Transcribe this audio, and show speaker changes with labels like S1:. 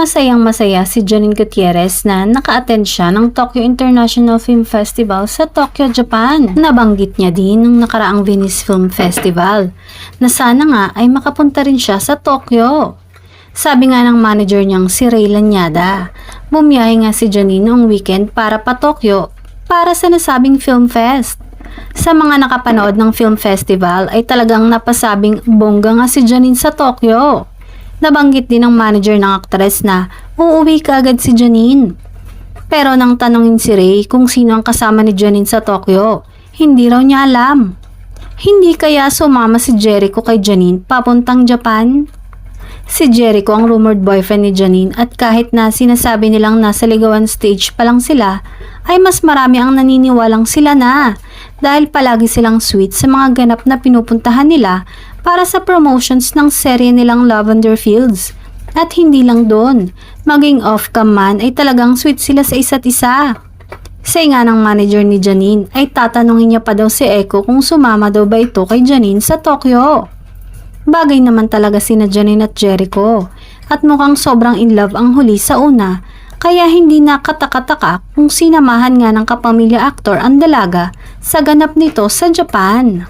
S1: Masayang-masaya si Janine Gutierrez na naka-attend siya ng Tokyo International Film Festival sa Tokyo, Japan. Nabanggit niya din ng nakaraang Venice Film Festival na sana nga ay makapunta rin siya sa Tokyo. Sabi nga ng manager niyang si Ray Lanyada, bumiyahe nga si Janine noong weekend para pa Tokyo para sa nasabing Film Fest. Sa mga nakapanood ng film festival ay talagang napasabing bongga nga si Janine sa Tokyo. Nabanggit din ng manager ng aktres na uuwi kaagad si Janine. Pero nang tanungin si Ray kung sino ang kasama ni Janine sa Tokyo, hindi raw niya alam. Hindi kaya sumama si Jericho kay Janine papuntang Japan? Si Jericho ang rumored boyfriend ni Janine at kahit na sinasabi nilang nasa ligawan stage pa lang sila, ay mas marami ang naniniwalang sila na dahil palagi silang sweet sa mga ganap na pinupuntahan nila para sa promotions ng serye nilang Lavender Fields. At hindi lang doon, maging off-cam man ay talagang sweet sila sa isa't isa. Say nga ng manager ni Janine ay tatanungin niya pa daw si Echo kung sumama daw ba ito kay Janine sa Tokyo. Bagay naman talaga sina Janine at Jericho at mukhang sobrang in love ang huli sa una, kaya hindi nakataka-taka kung sinamahan nga ng kapamilya aktor ang dalaga sa ganap nito sa Japan.